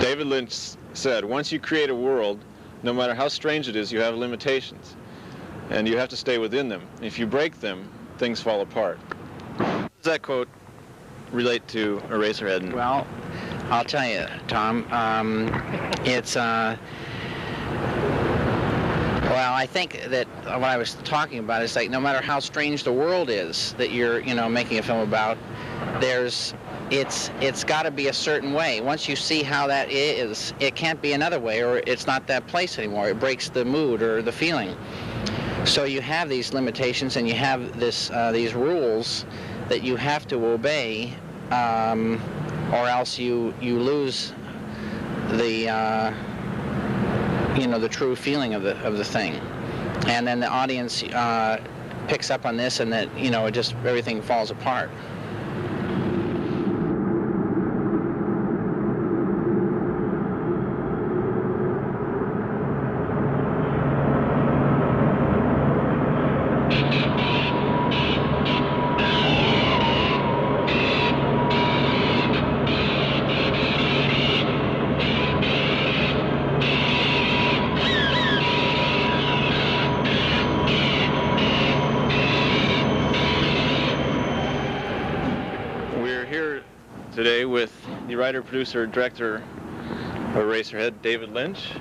David Lynch said, once you create a world, no matter how strange it is, you have limitations. And you have to stay within them. If you break them, things fall apart. How does that quote relate to Eraserhead? Well, I'll tell you, Tom, it's, well, I think that what I was talking about is like no matter how strange the world is that you're, making a film about, it's got to be a certain way. Once you see how that is, it can't be another way, or it's not that place anymore. It breaks the mood or the feeling. So you have these limitations, and you have these rules that you have to obey, or else you lose the the true feeling of the thing. And then the audience picks up on this, and that it just everything falls apart. Today with the writer, producer, director of Eraserhead, David Lynch,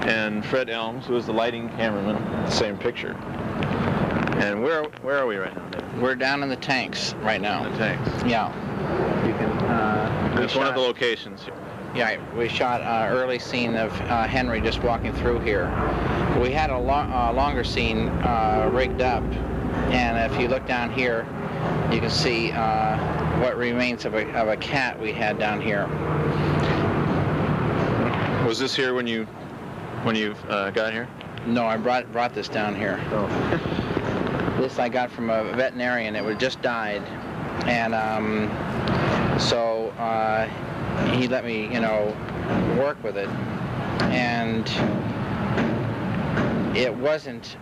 and Fred Elms, who is the lighting cameraman of the same picture. And where are we right now, David? We're down in the tanks right now. In the tanks. Yeah. You can. It's one of the locations here. Yeah, we shot an early scene of Henry just walking through here. We had a longer scene rigged up, and if you look down here, you can see what remains of a cat we had down here. Was this here when you got here? No, I brought this down here. Oh. This I got from a veterinarian. It had just died, and so he let me work with it, and it wasn't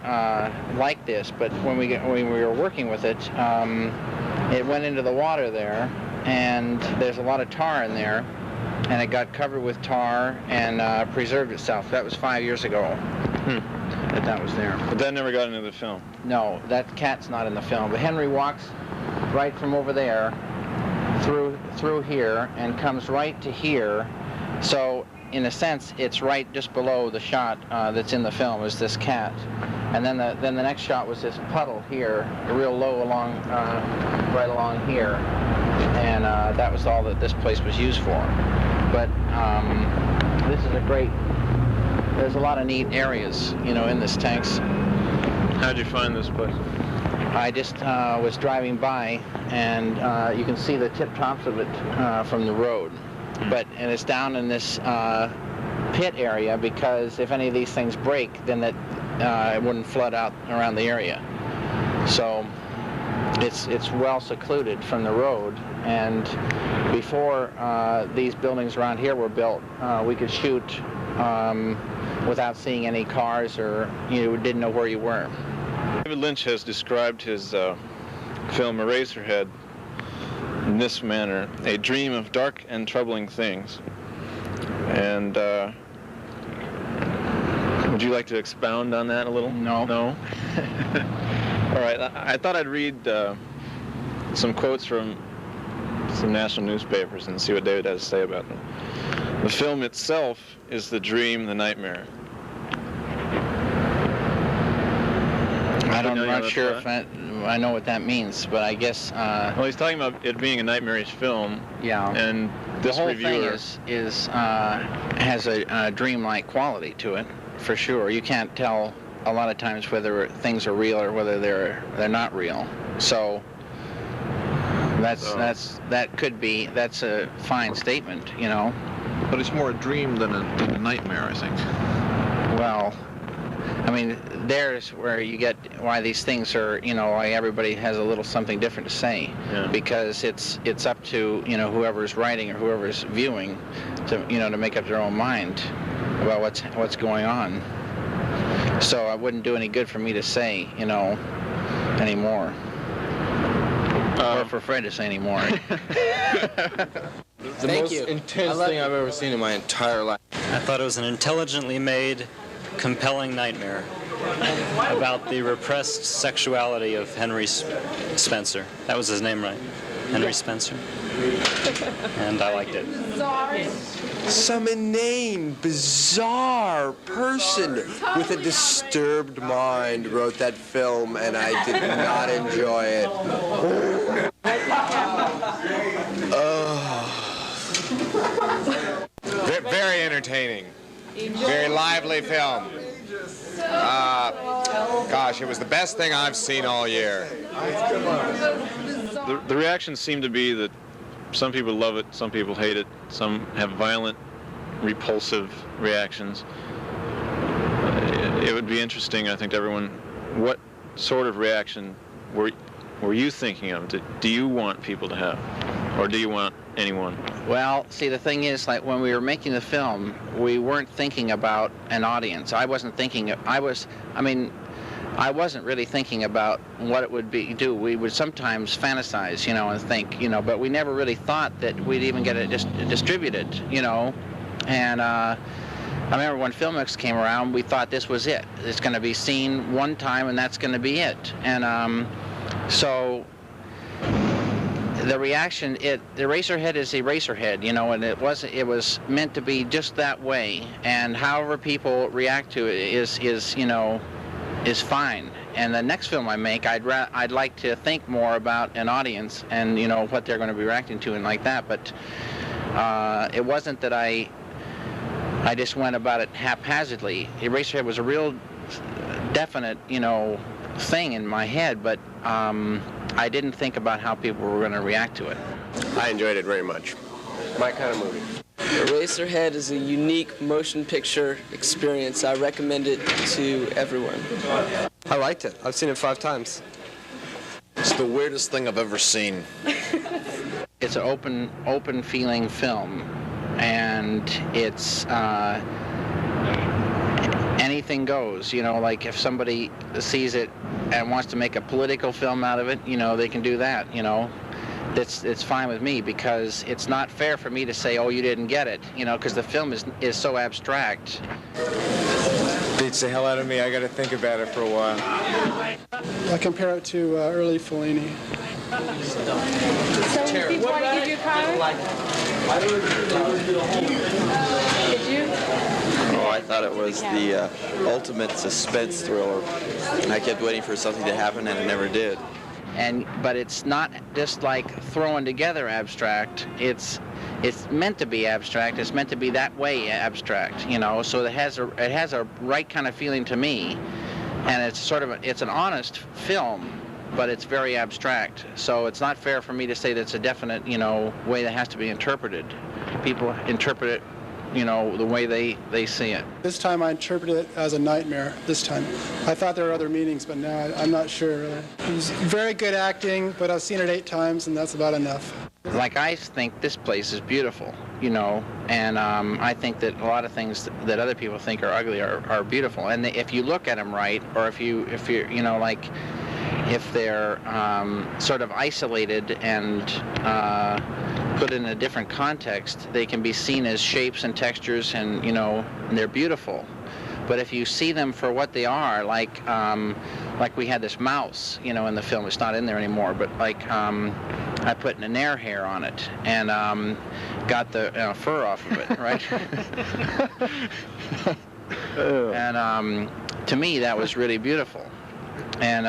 like this. But when we were working with it, it went into the water there, and there's a lot of tar in there, and it got covered with tar and preserved itself. That was 5 years ago that was there. But that never got into the film? No, that cat's not in the film. But Henry walks right from over there through here and comes right to here. So in a sense, it's right just below the shot that's in the film is this cat. And then the next shot was this puddle here, real low along, right along here, and that was all that this place was used for. But this is there's a lot of neat areas, in this tanks. How'd you find this place? I just was driving by, and you can see the tip tops of it from the road. And it's down in this pit area because if any of these things break, then it wouldn't flood out around the area. So it's well secluded from the road, and before these buildings around here were built, we could shoot without seeing any cars, or you didn't know where you were. David Lynch has described his film Eraserhead in this manner: a dream of dark and troubling things. And would you like to expound on that a little? No. No? All right, I thought I'd read some quotes from some national newspapers and see what David has to say about them. The film itself is the dream, the nightmare. I'm not sure if I know what that means, but I guess... well, he's talking about it being a nightmarish film. Yeah. And this the whole reviewer... thing has a dreamlike quality to it, for sure. You can't tell a lot of times whether things are real or whether they're not real. So that's a fine statement, But it's more a dream than a nightmare, I think. Well, I mean, there's where you get why these things are, why everybody has a little something different to say. Yeah. Because it's up to, whoever's writing or whoever's viewing to make up their own mind. about what's going on. So it wouldn't do any good for me to say, you know, anymore. Or for Fred to say anymore. The most intense thing I've ever seen in my entire life. I thought it was an intelligently made, compelling nightmare about the repressed sexuality of Henry Spencer. That was his name, right? Henry Spencer. And I liked it. Some inane, bizarre person with a disturbed mind wrote that film, and I did not enjoy it. Very entertaining. Very lively film. Gosh, it was the best thing I've seen all year. The reactions seem to be that some people love it, some people hate it, some have violent, repulsive reactions. It would be interesting, I think, to everyone, what sort of reaction were you thinking of? Do you want people to have? Or do you want anyone? Well, see, the thing is, like, when we were making the film, we weren't thinking about an audience. I wasn't really thinking about what it would do. We would sometimes fantasize, you know, and think, you know, but we never really thought that we'd even get it distributed, you know. And I remember when Filmix came around, we thought this was it. It's going to be seen one time, and that's going to be it. And so the reaction, Eraserhead is Eraserhead, you know, and it was meant to be just that way. And however people react to it is you know, is fine. And the next film I make, I'd like to think more about an audience and, you know, what they're going to be reacting to and like that. But it wasn't that I just went about it haphazardly. Eraserhead was a real definite, you know, thing in my head, but I didn't think about how people were going to react to it. I enjoyed it very much. My kind of movie. Eraserhead is a unique motion picture experience. I recommend it to everyone. I liked it. I've seen it 5 times. It's the weirdest thing I've ever seen. It's an open feeling film, and it's anything goes, you know, like if somebody sees it and wants to make a political film out of it, you know, they can do that, you know. It's fine with me, because it's not fair for me to say, oh, you didn't get it, you know, because the film is so abstract. Beats the hell out of me. I got to think about it for a while. I compare it to early Fellini. So before I give you a card? Did you? Oh, I thought it was the ultimate suspense thriller. I kept waiting for something to happen, and it never did. But it's not just like throwing together abstract. It's meant to be abstract. It's meant to be that way abstract, you know. So it has a right kind of feeling to me, and it's an honest film, but it's very abstract. So it's not fair for me to say that's a definite, you know, way that has to be interpreted. People interpret it, you know, the way they see it. This time I interpreted it as a nightmare, this time. I thought there were other meanings, but now I'm not sure. It was very good acting, but I've seen it 8 times, and that's about enough. Like, I think this place is beautiful, you know, and I think that a lot of things that other people think are ugly are beautiful. And if you look at them right, or if you're, you know, like, if they're sort of isolated and put in a different context, they can be seen as shapes and textures, and, you know, and they're beautiful. But if you see them for what they are, like we had this mouse, you know, in the film. It's not in there anymore, but like I put an air hair on it and got the fur off of it, right? And to me, that was really beautiful. And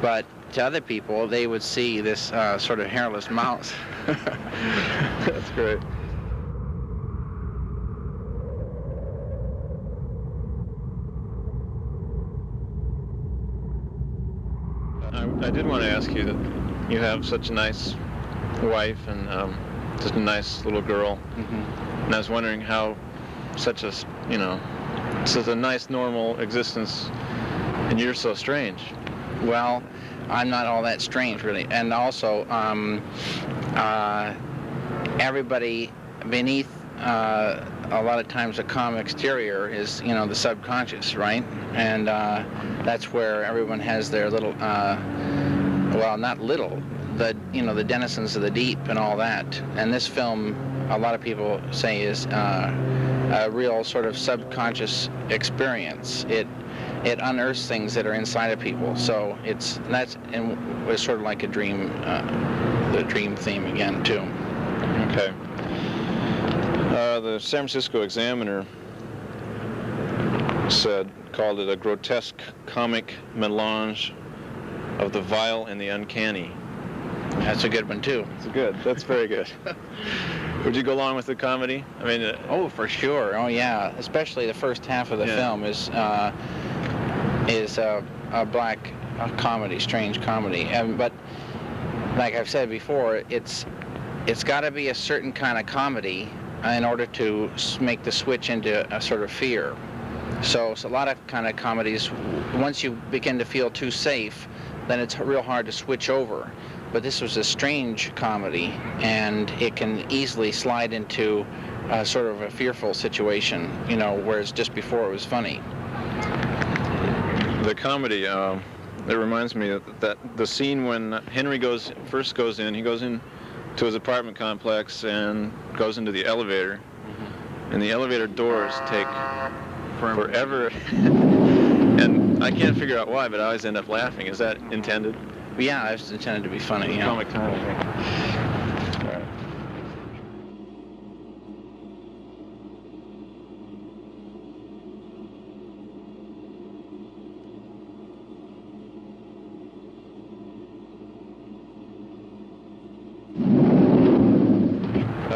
but to other people, they would see this sort of hairless mouse. That's great. I did want to ask you that you have such a nice wife and such a nice little girl, and I was wondering how such a nice normal existence, and you're so strange. Well, I'm not all that strange, really. And also, everybody beneath a lot of times a calm exterior is, the subconscious, right? And that's where everyone has their little, well, not little, the denizens of the deep and all that. And this film, a lot of people say, is a real sort of subconscious experience. It unearths things that are inside of people. So it's sort of like a dream, the dream theme again too. Okay. The San Francisco Examiner called it a grotesque comic melange of the vile and the uncanny. That's a good one too. That's very good. Would you go along with the comedy? I mean, oh, for sure. Oh, yeah. Especially the first half of the film is a black comedy, strange comedy. But like I've said before, it's got to be a certain kind of comedy in order to make the switch into a sort of fear. So a lot of kind of comedies, once you begin to feel too safe, then it's real hard to switch over. But this was a strange comedy, and it can easily slide into sort of a fearful situation, whereas just before it was funny. The comedy, it reminds me that the scene when Henry first goes in, he goes in to his apartment complex and goes into the elevator, and the elevator doors take forever. And I can't figure out why, but I always end up laughing. Is that intended? Yeah, it's intended to be funny. Yeah. Comic timing. All right.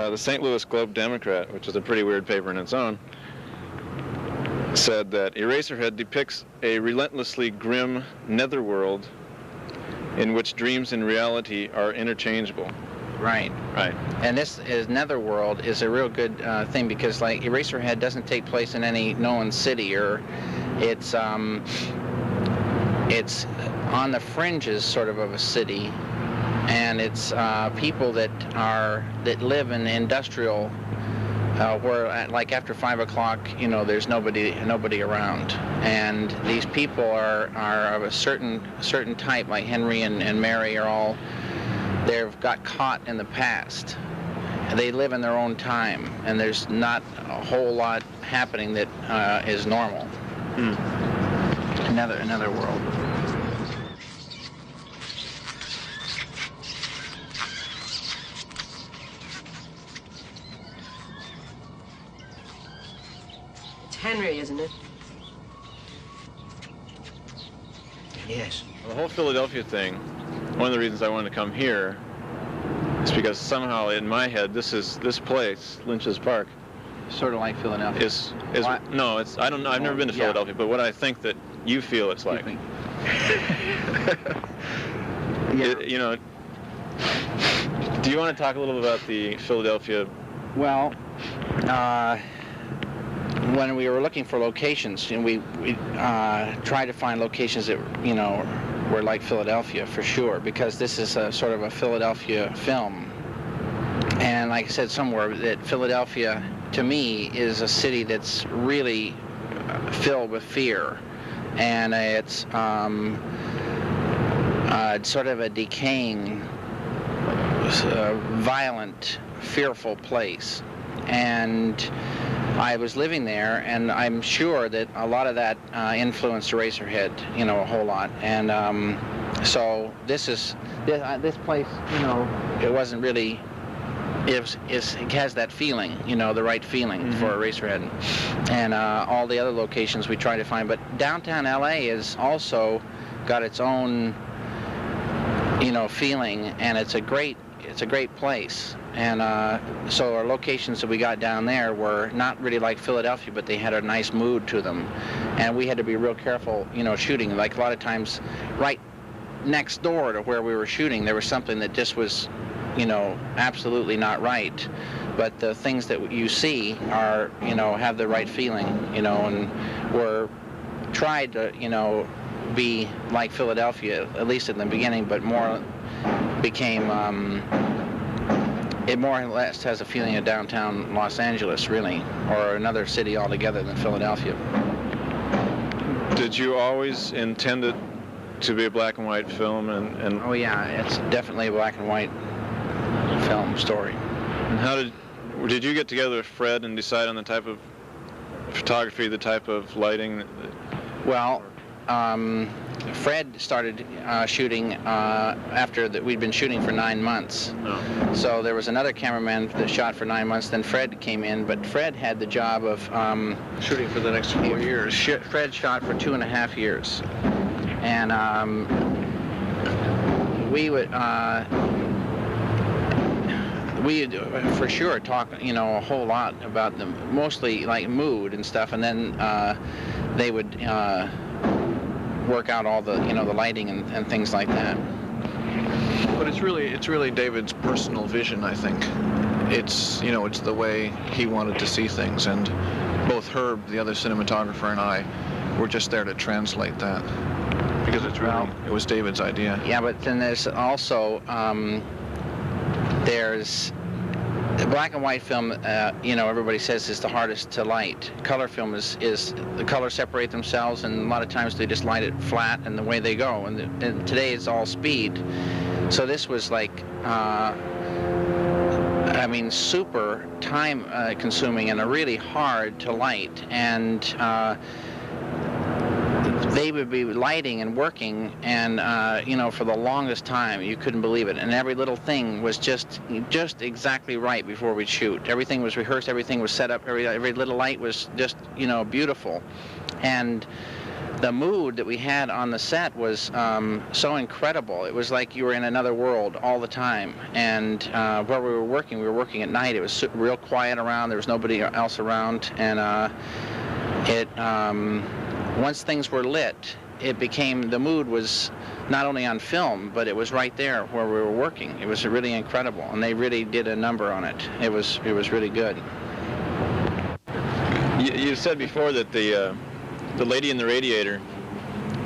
The St. Louis Globe-Democrat, which is a pretty weird paper in its own, said that Eraserhead depicts a relentlessly grim netherworld in which dreams and reality are interchangeable. Right. Right. And this netherworld is a real good thing, because like Eraserhead doesn't take place in any known city, or it's on the fringes sort of a city, and it's people that live in industrial where like after 5 o'clock, there's nobody around, and these people are of a certain type, like Henry and Mary are all. They've got caught in the past. They live in their own time, and there's not a whole lot happening that is normal. Another world. Henry, isn't it? Yes. The whole Philadelphia thing, one of the reasons I wanted to come here is because somehow in my head this place, Lynch's Park, sort of like Philadelphia. Is no, it's I don't know. I've never been to Philadelphia, but what I think that you feel it's like. Yeah. Do you want to talk a little about the Philadelphia? Well, when we were looking for locations, and we tried to find locations that were like Philadelphia for sure, because this is a sort of a Philadelphia film. And like I said somewhere, that Philadelphia to me is a city that's really filled with fear, and it's sort of a decaying, violent, fearful place. And I was living there, and I'm sure that a lot of that influenced Eraserhead, a whole lot. And so this place, it wasn't really. It has that feeling, the right feeling for Eraserhead, and all the other locations we try to find. But downtown LA is also got its own, feeling, and it's a great place. And so our locations that we got down there were not really like Philadelphia, but they had a nice mood to them, and we had to be real careful, shooting. Like a lot of times, right next door to where we were shooting, there was something that just was, absolutely not right. But the things that you see are, have the right feeling, and were tried to, be like Philadelphia, at least in the beginning, but more became it more or less has a feeling of downtown Los Angeles, really, or another city altogether than Philadelphia. Did you always intend it to be a black and white film? And Oh yeah, it's definitely a black and white film story. And how did you get together with Fred and decide on the type of photography, the type of lighting? Well, Fred started shooting after we'd been shooting for 9 months. Oh. So there was another cameraman that shot for 9 months. Then Fred came in, but Fred had the job of Shooting for the next 4 years. Fred shot for 2.5 years, and we for sure talk, a whole lot about them, mostly like mood and stuff, and then they would work out all the, the lighting and things like that. But it's really David's personal vision, I think. It's the way he wanted to see things, and both Herb, the other cinematographer, and I were just there to translate that, because it was David's idea. Yeah, but then there's also there's black and white film. Everybody says is the hardest to light. Color film is the colors separate themselves, and a lot of times they just light it flat and the way they go. And today it's all speed. So this was like, super time consuming and really hard to light. And they would be lighting and working, and for the longest time you couldn't believe it, and every little thing was just exactly right before we'd shoot. Everything was rehearsed, everything was set up, every little light was just beautiful, and the mood that we had on the set was so incredible. It was like you were in another world all the time, and where we were working at night. It was real quiet around, there was nobody else around, and once things were lit, the mood was not only on film, but it was right there where we were working. It was really incredible, and they really did a number on it. It was really good. You said before that the lady in the radiator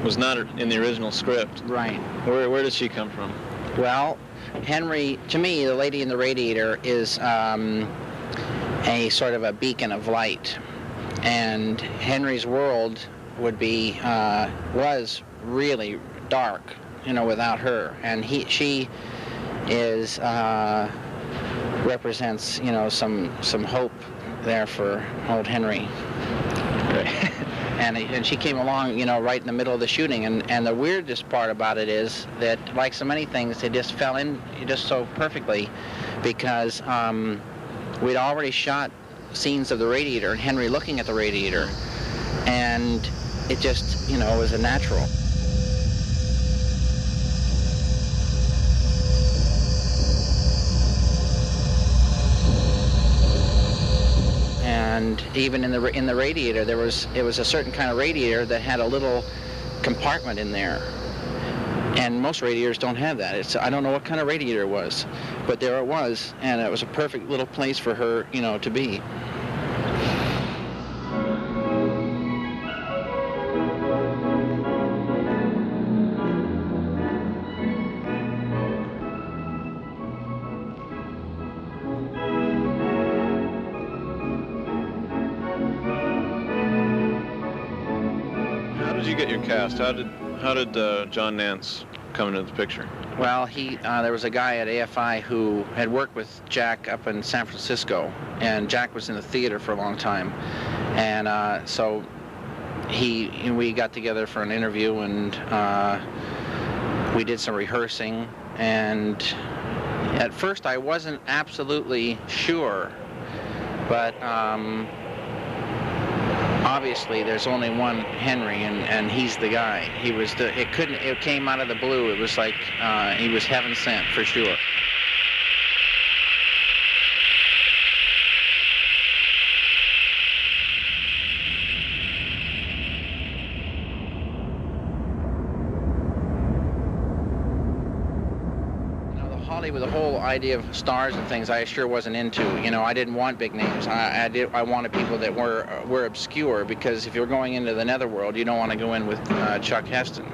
was not in the original script. Right. Where did she come from? Well, Henry, to me, the lady in the radiator is a sort of a beacon of light, and Henry's world was really dark, without her, and she is represents some hope there for old Henry. And she came along, right in the middle of the shooting, and the weirdest part about it is that, like so many things, it just fell in just so perfectly, because we'd already shot scenes of the radiator and Henry looking at the radiator, and it just, was a natural. And even in the radiator, it was a certain kind of radiator that had a little compartment in there, and most radiators don't have that. I don't know what kind of radiator it was, but there it was, and it was a perfect little place for her, to be. Cast. How did John Nance come into the picture? Well, there was a guy at AFI who had worked with Jack up in San Francisco, and Jack was in the theater for a long time, and so we got together for an interview, and we did some rehearsing, and at first I wasn't absolutely sure, but obviously there's only one Henry, and he's the guy. It came out of the blue. It was like he was heaven sent for sure. With the whole idea of stars and things, I sure wasn't into. I didn't want big names. I wanted people that were obscure, because if you're going into the netherworld, you don't want to go in with Chuck Heston,